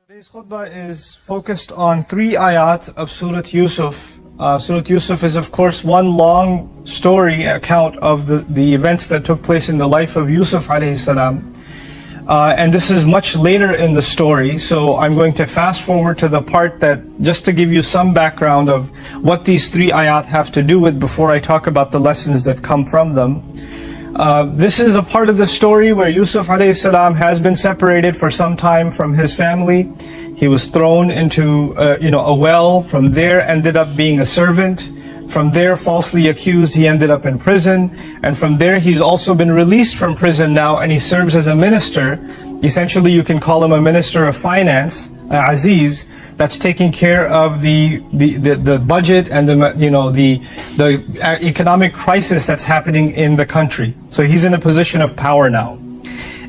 Today's khutbah is focused on 3 ayat of Surah Yusuf. Surah Yusuf is of course one long story account of the events that took place in the life of Yusuf alayhi salam. And this is much later in the story, so I'm going to fast forward to the part that, just to give you some background of what these 3 ayat have to do with before I talk about the lessons that come from them. This is a part of the story where Yusuf alayhi salam has been separated for some time from his family. He was thrown into a well. From there ended up being a servant. From there, falsely accused, he ended up in prison. And from there, he's also been released from prison now, and he serves as a minister. Essentially, you can call him a minister of finance, Aziz, that's taking care of the budget and the economic crisis that's happening in the country. So he's in a position of power now.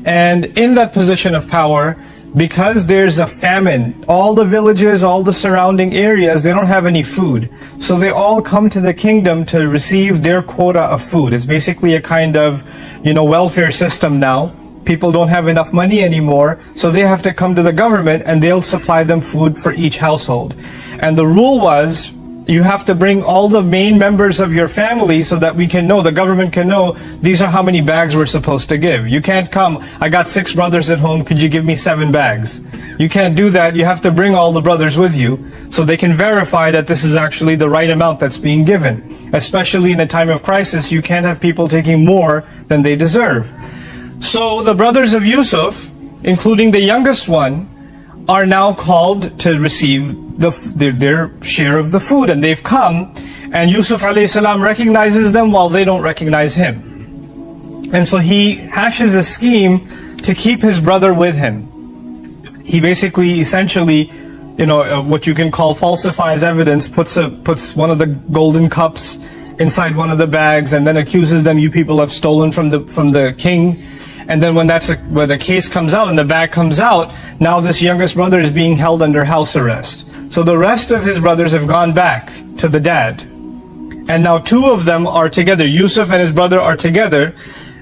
And in that position of power, because there's a famine, all the villages, all the surrounding areas, they don't have any food. So they all come to the kingdom to receive their quota of food. It's basically a kind of, welfare system now. People don't have enough money anymore, so they have to come to the government and they'll supply them food for each household. And the rule was, you have to bring all the main members of your family so that we can know, the government can know, these are how many bags we're supposed to give. You can't come, I got 6 brothers at home, could you give me 7 bags? You can't do that. You have to bring all the brothers with you so they can verify that this is actually the right amount that's being given. Especially in a time of crisis, you can't have people taking more than they deserve. So the brothers of Yusuf, including the youngest one, are now called to receive their share of the food, and they've come, and Yusuf alayhi salam recognizes them while they don't recognize him. And so he hashes a scheme to keep his brother with him. He basically, essentially, what you can call falsifies evidence, puts one of the golden cups inside one of the bags, and then accuses them, you people have stolen from the king. And then when the case comes out and the bag comes out, now this youngest brother is being held under house arrest. So the rest of his brothers have gone back to the dad. And now 2 of them are together. Yusuf and his brother are together.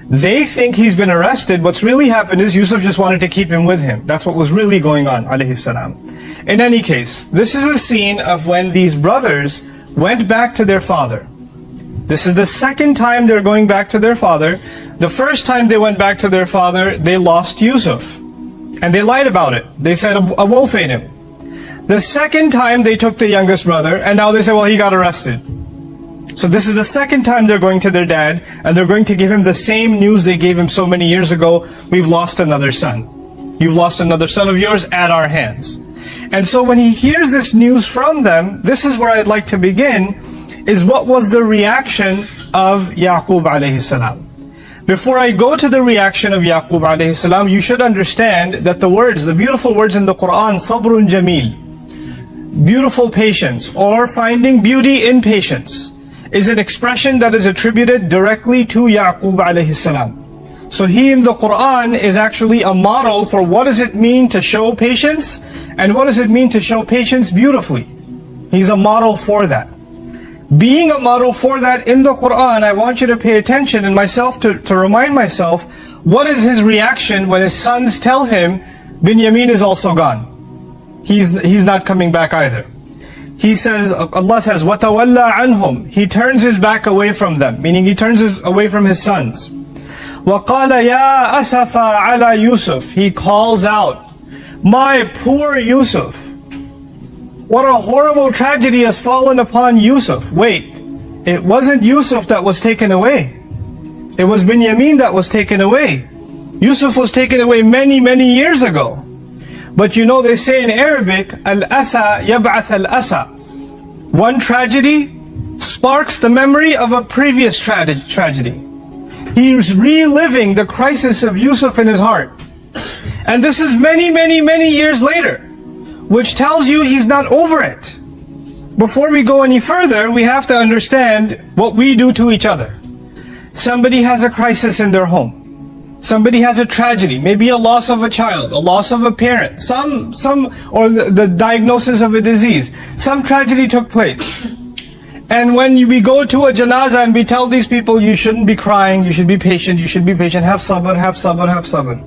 They think he's been arrested. What's really happened is Yusuf just wanted to keep him with him. That's what was really going on, alayhi salam. In any case, this is a scene of when these brothers went back to their father. This is the second time they're going back to their father. The first time they went back to their father, they lost Yusuf. And they lied about it. They said a wolf ate him. The second time they took the youngest brother, and now they say, well, he got arrested. So this is the second time they're going to their dad, and they're going to give him the same news they gave him so many years ago. We've lost another son. You've lost another son of yours at our hands. And so when he hears this news from them, this is where I'd like to begin, is what was the reaction of Yaqub alayhi salam. Before I go to the reaction of Yaqub alayhi salam, you should understand that the beautiful words in the Quran, Sabrun Jameel, beautiful patience, or finding beauty in patience, is an expression that is attributed directly to Yaqub alayhi salam. So he in the Quran is actually a model for what does it mean to show patience, and what does it mean to show patience beautifully. He's a model for that. Being a model for that in the Quran, I want you to pay attention, and myself to remind myself, what is his reaction when his sons tell him, Binyamin is also gone. He's not coming back either. He says, Allah says, وَتَوَلَّى عَنْهُمْ. He turns his back away from them, meaning he turns away from his sons. وَقَالَ يَا أَسَفَا عَلَى Yusuf. He calls out, my poor Yusuf. What a horrible tragedy has fallen upon Yusuf. Wait, it wasn't Yusuf that was taken away. It was Binyamin that was taken away. Yusuf was taken away many, many years ago. But they say in Arabic, al-asa yab'ath al-asa. One tragedy sparks the memory of a previous tragedy. He's reliving the crisis of Yusuf in his heart. And this is many, many, many years later, which tells you he's not over it. Before we go any further, we have to understand what we do to each other. Somebody has a crisis in their home. Somebody has a tragedy, maybe a loss of a child, a loss of a parent, or the diagnosis of a disease. Some tragedy took place. And when we go to a janazah and we tell these people, you shouldn't be crying, you should be patient, have sabr, have sabr, have sabr.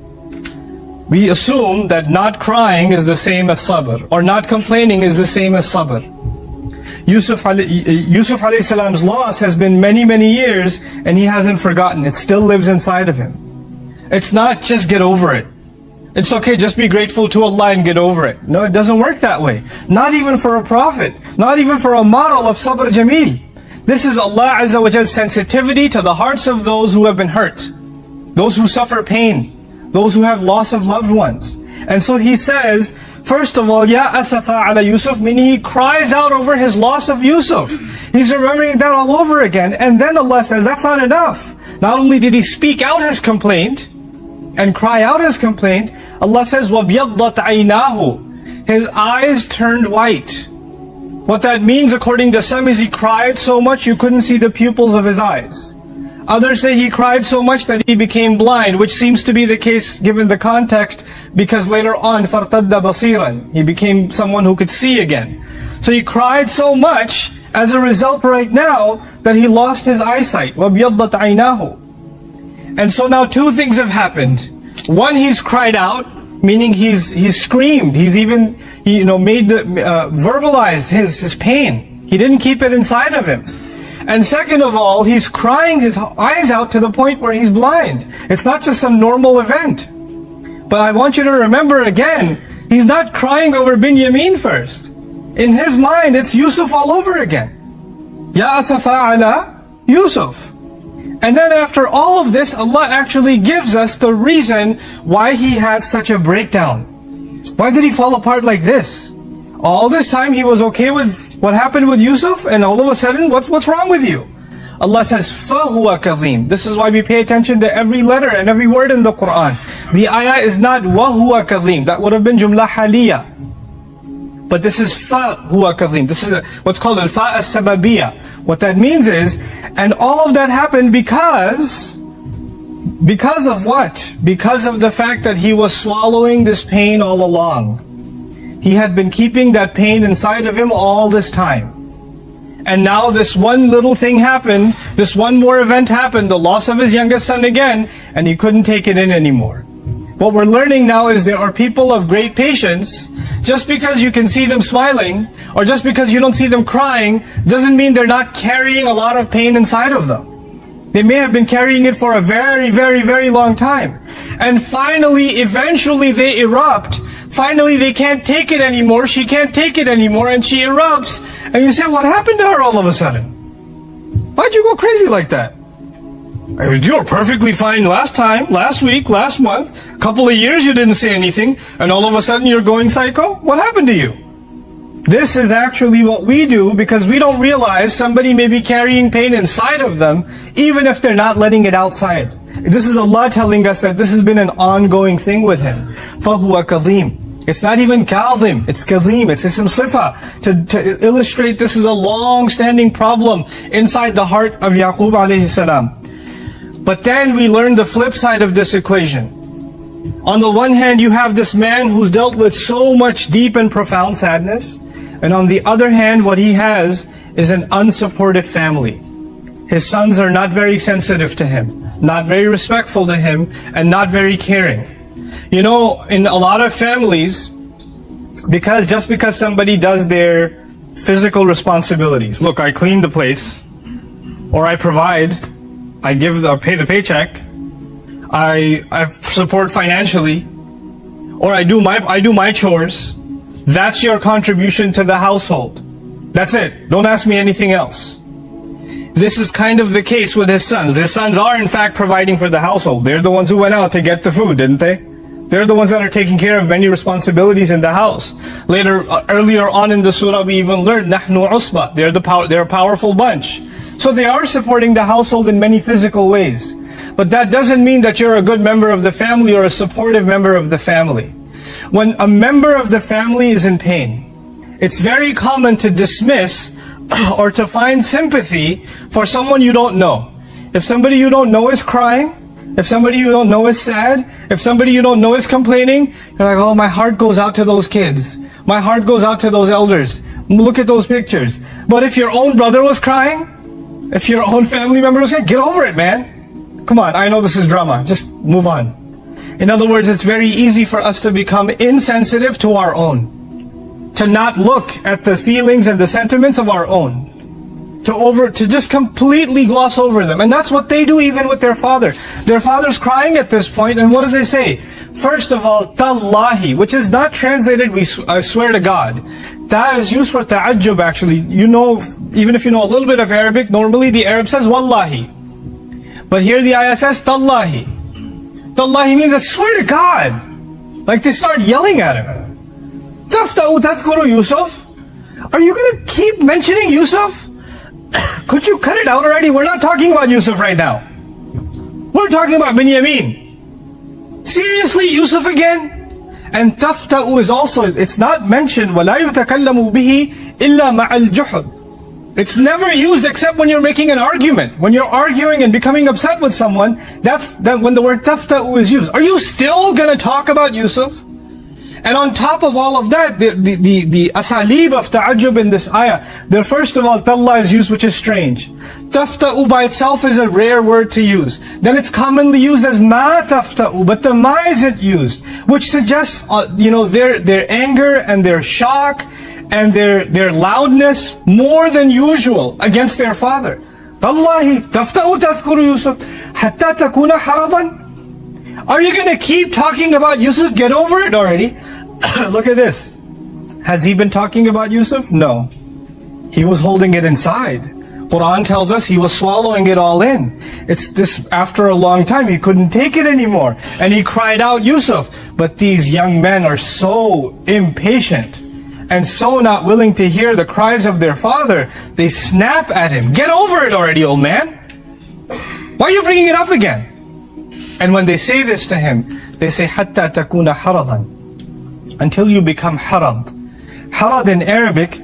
We assume that not crying is the same as sabr, or not complaining is the same as sabr. Yusuf alayhi salam's loss has been many, many years, and he hasn't forgotten. It still lives inside of him. It's not just get over it. It's okay, just be grateful to Allah and get over it. No, it doesn't work that way. Not even for a prophet. Not even for a model of Sabr Jameel. This is Allah Azza wa Jall's sensitivity to the hearts of those who have been hurt. Those who suffer pain. Those who have loss of loved ones. And so He says, first of all, Ya asafa ala Yusuf, meaning He cries out over his loss of Yusuf. He's remembering that all over again. And then Allah says, that's not enough. Not only did He speak out His complaint, and cry out His complaint, Allah says, وَبْيَضَّتْ عَيْنَاهُ, His eyes turned white. What that means, according to some, is He cried so much you couldn't see the pupils of His eyes. Others say He cried so much that He became blind, which seems to be the case given the context, because later on, فَارْتَدَّ بَصِيرًا, He became someone who could see again. So He cried so much, as a result right now, that He lost His eyesight. وَبْيَضَّتْ عَيْنَاهُ. And so now two things have happened. One, He's cried out, meaning he's screamed. He's even made verbalized his pain. He didn't keep it inside of him. And second of all, He's crying His eyes out to the point where he's blind. It's not just some normal event. But I want you to remember again, He's not crying over Binyamin first. In his mind, it's Yusuf all over again. Ya asafa ala Yusuf. And then after all of this, Allah actually gives us the reason why he had such a breakdown. Why did he fall apart like this? All this time he was okay with what happened with Yusuf, and all of a sudden, what's wrong with you? Allah says, فَهُوَ كَظِيمٌ. This is why we pay attention to every letter and every word in the Quran. The ayah is not وَهُوَ كَظِيمٌ. That would have been jumla haliyah. But this is فَهُوَ كَظِيمٌ. This is what's called al-fa as-sababiyah. What that means is, and all of that happened because of what? Because of the fact that he was swallowing this pain all along. He had been keeping that pain inside of him all this time. And now this one little thing happened, this one more event happened, the loss of his youngest son again, and he couldn't take it in anymore. What we're learning now is there are people of great patience. Just because you can see them smiling, or just because you don't see them crying, doesn't mean they're not carrying a lot of pain inside of them. They may have been carrying it for a very, very, very long time. And finally, eventually they erupt. Finally they can't take it anymore, she can't take it anymore, and she erupts. And you say, what happened to her all of a sudden? Why'd you go crazy like that? I mean, you were perfectly fine last time, last week, last month, a couple of years you didn't say anything, and all of a sudden you're going psycho? What happened to you? This is actually what we do because we don't realize somebody may be carrying pain inside of them, even if they're not letting it outside. This is Allah telling us that this has been an ongoing thing with him. فَهُوَ كَظِيمٌ. It's not even Kazim, it's Kazim, it's Ism Sifa. To illustrate this is a long-standing problem inside the heart of Yaqub alayhi salam. But then we learn the flip side of this equation. On the one hand, you have this man who's dealt with so much deep and profound sadness. And on the other hand, what he has is an unsupportive family. His sons are not very sensitive to him, not very respectful to him, and not very caring. You know, in a lot of families, just because somebody does their physical responsibilities, look, I clean the place, or I provide, I pay the paycheck, I support financially, or I do my chores. That's your contribution to the household. That's it. Don't ask me anything else. This is kind of the case with his sons. His sons are in fact providing for the household. They're the ones who went out to get the food, didn't they? They're the ones that are taking care of many responsibilities in the house. Earlier on in the surah, we even learned, نَحْنُ عُصْبَةٌ. They're a powerful bunch. So they are supporting the household in many physical ways. But that doesn't mean that you're a good member of the family or a supportive member of the family. When a member of the family is in pain, it's very common to dismiss or to find sympathy for someone you don't know. If somebody you don't know is crying, if somebody you don't know is sad, if somebody you don't know is complaining, you're like, oh, my heart goes out to those kids. My heart goes out to those elders. Look at those pictures. But if your own brother was crying, if your own family member was crying, get over it, man. Come on, I know this is drama. Just move on. In other words, it's very easy for us to become insensitive to our own, to not look at the feelings and the sentiments of our own, to just completely gloss over them. And that's what they do even with their father. Their father's crying at this point, and what do they say? First of all, Tallahi, which is not translated, I swear to God. Ta is used for ta'ajjub actually. You know, even if you know a little bit of Arabic, normally the Arab says Wallahi. But here the ayah says Tallahi. Tallahi means I swear to God. Like they start yelling at him. Tafta'u tadhkuru Yusuf? Are you going to keep mentioning Yusuf? Could you cut it out already? We're not talking about Yusuf right now. We're talking about Binyamin. Seriously, Yusuf again? And tafta'u is also, it's not mentioned, وَلَا يُتَكَلَّمُ بِهِ إِلَّا مَعَ الْجُحُدِ. It's never used except when you're making an argument. When you're arguing and becoming upset with someone, that's when the word tafta'u is used. Are you still going to talk about Yusuf? And on top of all of that, the asalib of ta'ajjub in this ayah, there first of all, talla is used, which is strange. Tafta'u by itself is a rare word to use. Then it's commonly used as ma tafta'u, but the ma isn't used, which suggests, their anger and their shock and their loudness more than usual against their father. Tallahi, tafta'u tadhkuru Yusuf, hatta takuna haradan. Are you going to keep talking about Yusuf? Get over it already. Look at this. Has he been talking about Yusuf? No. He was holding it inside. Quran tells us he was swallowing it all in. It's this, after a long time, he couldn't take it anymore. And he cried out, Yusuf. But these young men are so impatient and so not willing to hear the cries of their father. They snap at him. Get over it already, old man. Why are you bringing it up again? And when they say this to him, they say, Hatta takuna haradan. Until you become harad. Harad in Arabic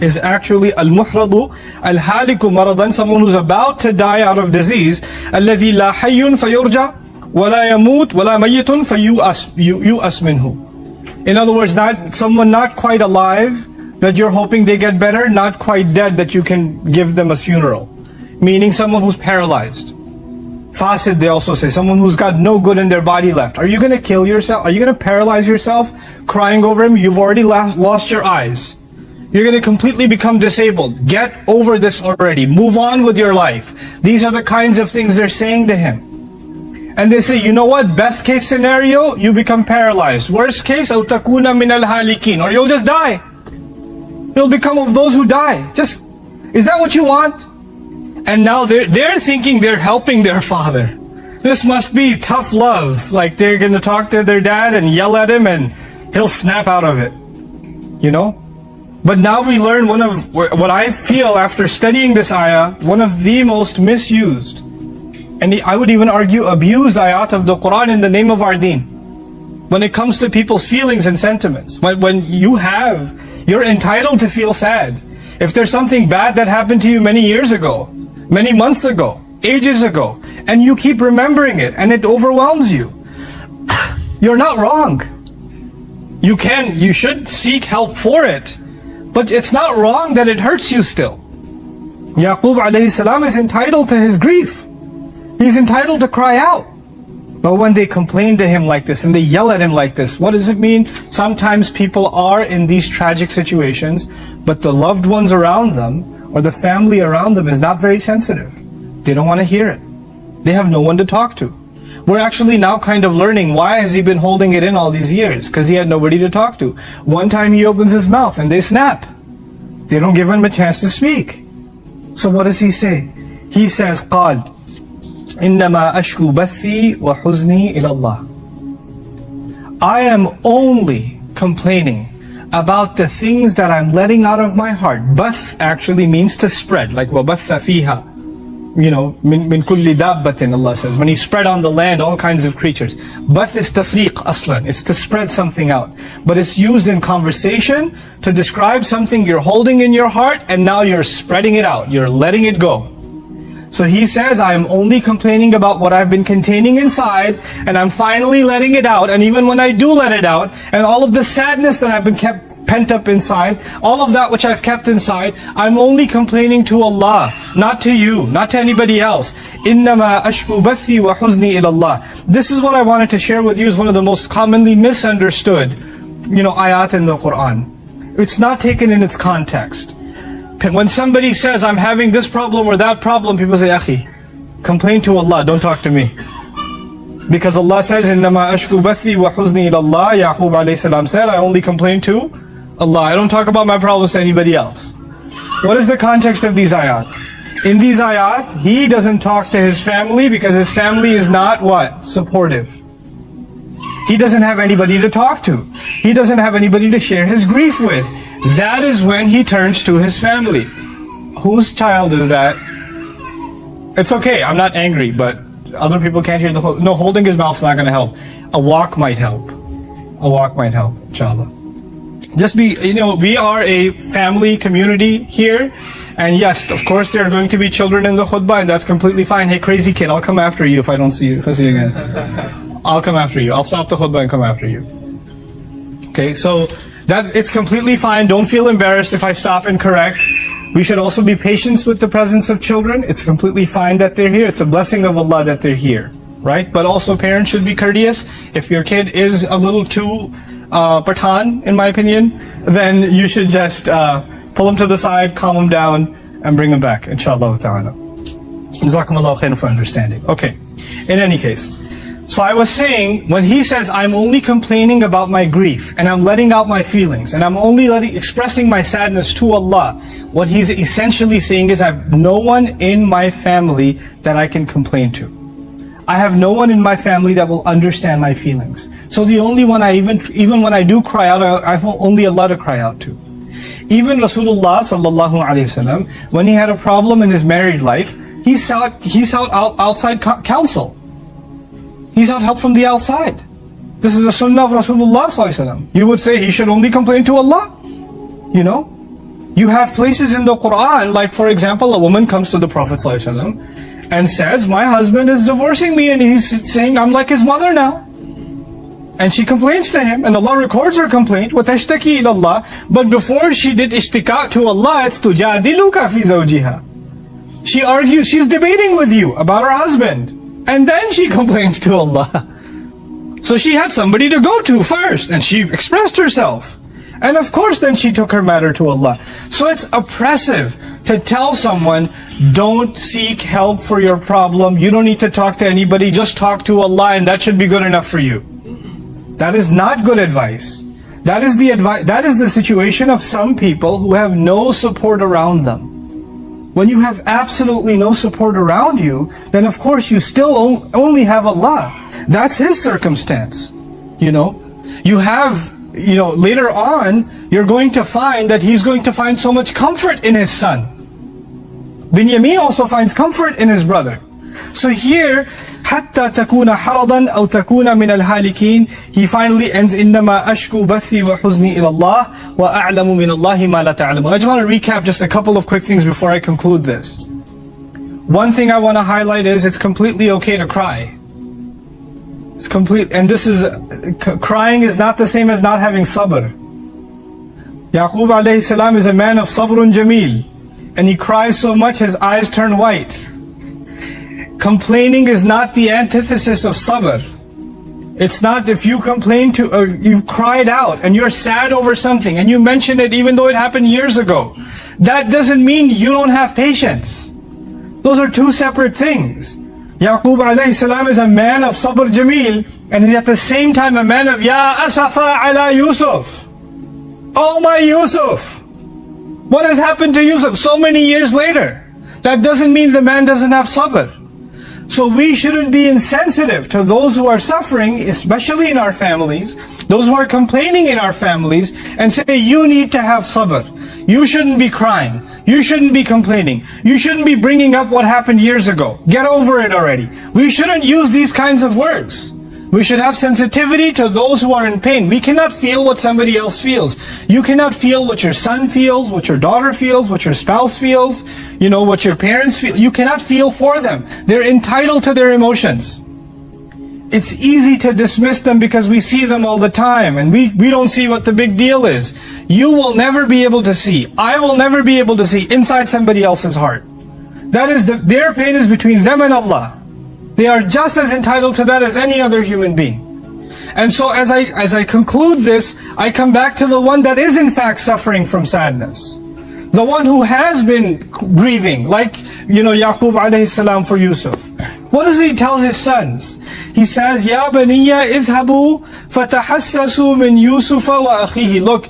is actually al-muhradu, al-haliku maradan, someone who's about to die out of disease. Alladhi la hayyun fayurja, wa la yamut, wa la mayyitun fayu'as minhu. In other words, someone not quite alive, that you're hoping they get better, not quite dead, that you can give them a funeral. Meaning someone who's paralyzed. Fasid, they also say, someone who's got no good in their body left. Are you going to kill yourself? Are you going to paralyze yourself crying over him? You've already lost your eyes. You're going to completely become disabled. Get over this already. Move on with your life. These are the kinds of things they're saying to him. And they say, you know what? Best case scenario, you become paralyzed. Worst case, أَوْ تَكُونَ مِنَ الْهَالِكِينَ. Or you'll just die. You'll become of those who die. Is that what you want? And now they're thinking they're helping their father. This must be tough love. Like they're going to talk to their dad and yell at him and he'll snap out of it. You know? But now we learn one of what I feel after studying this ayah, one of the most misused, and I would even argue abused ayat of the Quran in the name of our deen. When it comes to people's feelings and sentiments. When you're entitled to feel sad. If there's something bad that happened to you many years ago, many months ago, ages ago, and you keep remembering it and it overwhelms you, you're not wrong. You should seek help for it, but it's not wrong that it hurts you still. Yaqub alayhi salam is entitled to his grief. He's entitled to cry out. But when they complain to him like this and they yell at him like this, what does it mean? Sometimes people are in these tragic situations, but the loved ones around them or the family around them is not very sensitive. They don't want to hear it. They have no one to talk to. We're actually now kind of learning why has he been holding it in all these years? Because he had nobody to talk to. One time he opens his mouth and they snap. They don't give him a chance to speak. So what does he say? He says, قال إنما أشكو بثي وحزني إلى الله. I am only complaining about the things that I'm letting out of my heart. Bath actually means to spread, like وَبَثَّ فِيهَا. Min kulli dabbatin, Allah says. When He spread on the land all kinds of creatures. Bath is tafriq aslan. It's to spread something out. But it's used in conversation to describe something you're holding in your heart and now you're spreading it out. You're letting it go. So he says, I am only complaining about what I've been containing inside, and I'm finally letting it out. And even when I do let it out, and all of the sadness that I've been kept pent up inside, all of that which I've kept inside, I'm only complaining to Allah, not to you, not to anybody else. إِنَّمَا أَشْكُو بَثِّي وَحُزْنِي إِلَى اللَّهِ. This is what I wanted to share with you, is one of the most commonly misunderstood, ayat in the Quran. It's not taken in its context. When somebody says, I'm having this problem or that problem, people say, Akhi, complain to Allah, don't talk to me. Because Allah says, إِنَّمَا أَشْكُو بَثِّي وَحُزْنِي إِلَى اللَّهِ. Yaqub alayhi salam said, I only complain to Allah. I don't talk about my problems to anybody else. What is the context of these ayat? In these ayat, he doesn't talk to his family because his family is not what? Supportive. He doesn't have anybody to talk to. He doesn't have anybody to share his grief with. That is when he turns to his family. Whose child is that? It's okay, I'm not angry, but other people can't hear the whole... No, holding his mouth is not going to help. A walk might help. A walk might help, inshallah. Just be, we are a family community here. And yes, of course there are going to be children in the khutbah, and that's completely fine. Hey, crazy kid, I'll come after you if I don't see you, if I see you again. I'll come after you. I'll stop the khutbah and come after you. Okay, so that it's completely fine. Don't feel embarrassed if I stop and correct. We should also be patient with the presence of children. It's completely fine that they're here. It's a blessing of Allah that they're here, right? But also parents should be courteous. If your kid is a little too patan, in my opinion, then you should just pull him to the side, calm him down, and bring him back, inshallah ta'ala. Jazakumullahu khairan for understanding. Okay, in any case. So I was saying, when he says, I'm only complaining about my grief, and I'm letting out my feelings, and I'm only expressing my sadness to Allah, what he's essentially saying is, I have no one in my family that I can complain to. I have no one in my family that will understand my feelings. So the only one even when I do cry out, I have only Allah to cry out to. Even Rasulullah sallallahu alaihi wasallam, when he had a problem in his married life, he sought outside counsel. He sought help from the outside. This is the sunnah of Rasulullah sallallahu alaihi wasallam. You would say he should only complain to Allah. You have places in the Quran, like for example, a woman comes to the Prophet sallallahu alaihi wasallam and says, my husband is divorcing me, and he's saying I'm like his mother now. And she complains to him, and Allah records her complaint, وَتَشْتَكِي إِلَى اللَّهِ. But before she did ishtiqa to Allah, it's تُجَادِلُكَ فِي زَوْجِهَا. She argues, she's debating with you about her husband. And then she complains to Allah. So she had somebody to go to first, and she expressed herself. And of course then she took her matter to Allah. So it's oppressive to tell someone, don't seek help for your problem, you don't need to talk to anybody, just talk to Allah, and that should be good enough for you. That is not good advice. That is the situation of some people who have no support around them. When you have absolutely no support around you, then of course you still only have Allah. That's His circumstance. You have, later on, you're going to find that he's going to find so much comfort in his son. Binyamin also finds comfort in his brother. So here, حتى تكون حرضا أو تكون من الهالكين, he finally ends, إنما أشكو بثي وحزني إلى الله وأعلم من الله ما لا تعلمون. I just want to recap just a couple of quick things before I conclude this. One thing I want to highlight is it's completely okay to cry. It's complete, and this is, crying is not the same as not having sabr. Yaqub alayhi salam is a man of sabrun jameel, and he cries so much his eyes turn white. Complaining is not the antithesis of sabr. It's not if you complain to, or you've cried out and you're sad over something and you mention it even though it happened years ago. That doesn't mean you don't have patience. Those are two separate things. Yaqub alayhi salam is a man of sabr jameel, and he's at the same time a man of Ya asafa ala Yusuf. Oh my Yusuf! What has happened to Yusuf so many years later? That doesn't mean the man doesn't have sabr. So we shouldn't be insensitive to those who are suffering, especially in our families, those who are complaining in our families, and say, you need to have sabr. You shouldn't be crying. You shouldn't be complaining. You shouldn't be bringing up what happened years ago. Get over it already. We shouldn't use these kinds of words. We should have sensitivity to those who are in pain. We cannot feel what somebody else feels. You cannot feel what your son feels, what your daughter feels, what your spouse feels, what your parents feel. You cannot feel for them. They're entitled to their emotions. it's easy to dismiss them because we see them all the time and we don't see what the big deal is. You will never be able to see, I will never be able to see inside somebody else's heart. That is their pain is between them and Allah. They are just as entitled to that as any other human being. And so as I conclude this, I come back to the one that is in fact suffering from sadness. The one who has been grieving, like, Yaqub alayhi salam for Yusuf. What does he tell his sons? He says, Ya baniya idhabu fatahassasu min Yusufa wa akhihi. Look,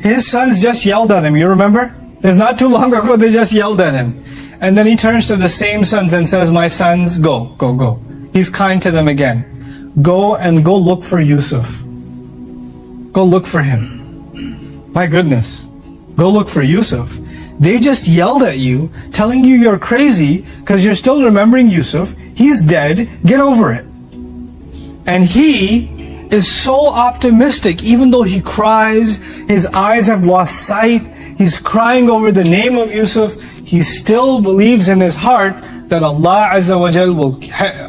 his sons just yelled at him, you remember? It's not too long ago, they just yelled at him. And then he turns to the same sons and says, my sons, go. He's kind to them again. Go look for Yusuf. Go look for him. My goodness. Go look for Yusuf. They just yelled at you, telling you you're crazy because you're still remembering Yusuf. He's dead. Get over it. And he is so optimistic, even though he cries, his eyes have lost sight, he's crying over the name of Yusuf, he still believes in his heart that Allah Azza wa Jal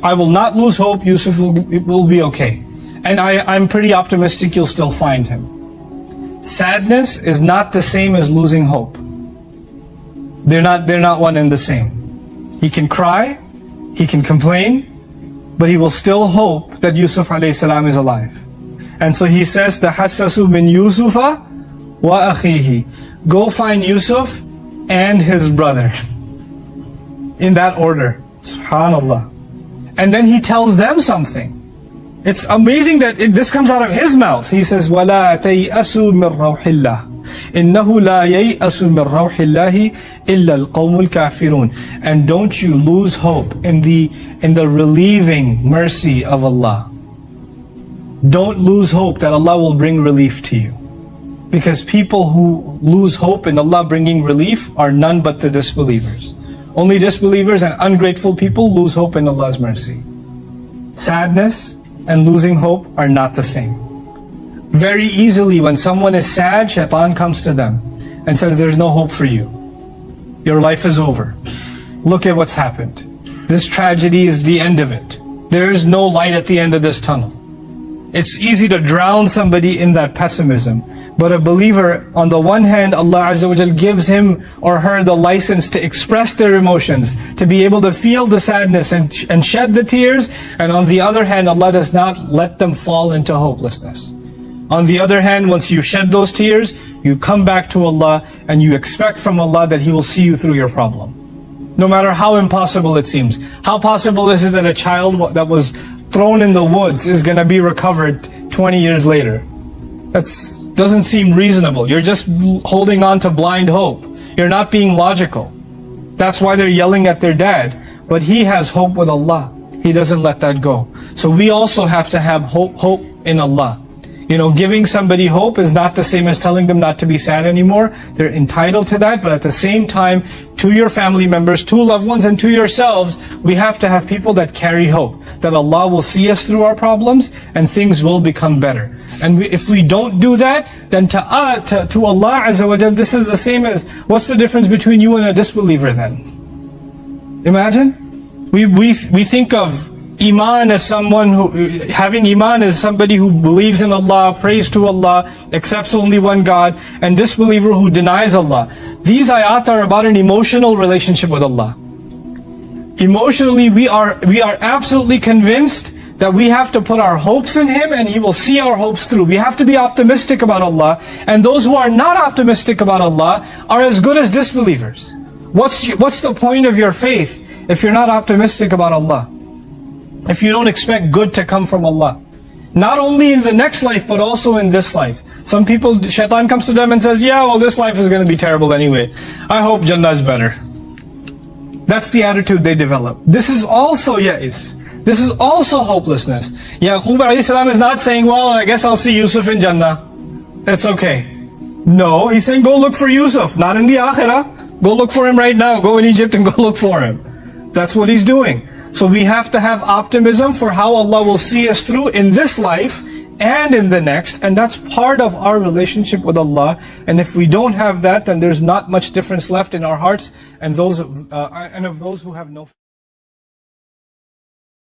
I will not lose hope, Yusuf will be okay. And I'm pretty optimistic you'll still find him. Sadness is not the same as losing hope. They're not one and the same. He can cry, he can complain, but he will still hope that Yusuf alayhi salam is alive. And so he says, Tahassasu min Yusufa wa akhihi. Go find Yusuf and his brother. In that order. Subhanallah. And then he tells them something. It's amazing that this comes out of his mouth. He says, وَلَا تَيْأَسُوا مِنْ رَوْحِ اللَّهِ إِنَّهُ لَا يَيْأَسُ مِنْ رَوْحِ اللَّهِ إِلَّا الْقَوْمُ الْكَافِرُونَ. And don't you lose hope in the relieving mercy of Allah. Don't lose hope that Allah will bring relief to you. Because people who lose hope in Allah bringing relief are none but the disbelievers. Only disbelievers and ungrateful people lose hope in Allah's mercy. Sadness and losing hope are not the same. Very easily when someone is sad, shaitan comes to them and says, there's no hope for you. Your life is over. Look at what's happened. This tragedy is the end of it. There is no light at the end of this tunnel. It's easy to drown somebody in that pessimism. But a believer, on the one hand, Allah Azza wa Jal gives him or her the license to express their emotions, to be able to feel the sadness and shed the tears. And on the other hand, Allah does not let them fall into hopelessness. On the other hand, once you shed those tears, you come back to Allah and you expect from Allah that He will see you through your problem. No matter how impossible it seems. How possible is it that a child that was thrown in the woods is going to be recovered 20 years later? That doesn't seem reasonable. You're just holding on to blind hope. You're not being logical. That's why they're yelling at their dad. But he has hope with Allah. He doesn't let that go. So we also have to have hope in Allah. Giving somebody hope is not the same as telling them not to be sad anymore. They're entitled to that, but at the same time, to your family members, to loved ones, and to yourselves, we have to have people that carry hope. That Allah will see us through our problems, and things will become better. And if we don't do that, then to Allah Azza wa Jal, this is the same as, what's the difference between you and a disbeliever then? Imagine? We think of Iman as someone having Iman as somebody who believes in Allah, prays to Allah, accepts only one God, and disbeliever who denies Allah. These ayat are about an emotional relationship with Allah. Emotionally, we are absolutely convinced that we have to put our hopes in Him and He will see our hopes through. We have to be optimistic about Allah, and those who are not optimistic about Allah are as good as disbelievers. What's the point of your faith if you're not optimistic about Allah? If you don't expect good to come from Allah. Not only in the next life, but also in this life. Some people, shaitan comes to them and says, yeah, well, this life is going to be terrible anyway. I hope Jannah is better. That's the attitude they develop. This is also ya'is. This is also hopelessness. Yaqub alayhi salam is not saying, well, I guess I'll see Yusuf in Jannah. It's okay. No, he's saying, go look for Yusuf. Not in the akhirah. Go look for him right now. Go in Egypt and go look for him. That's what he's doing. So we have to have optimism for how Allah will see us through in this life and in the next. And that's part of our relationship with Allah. And if we don't have that, then there's not much difference left in our hearts and of those who have no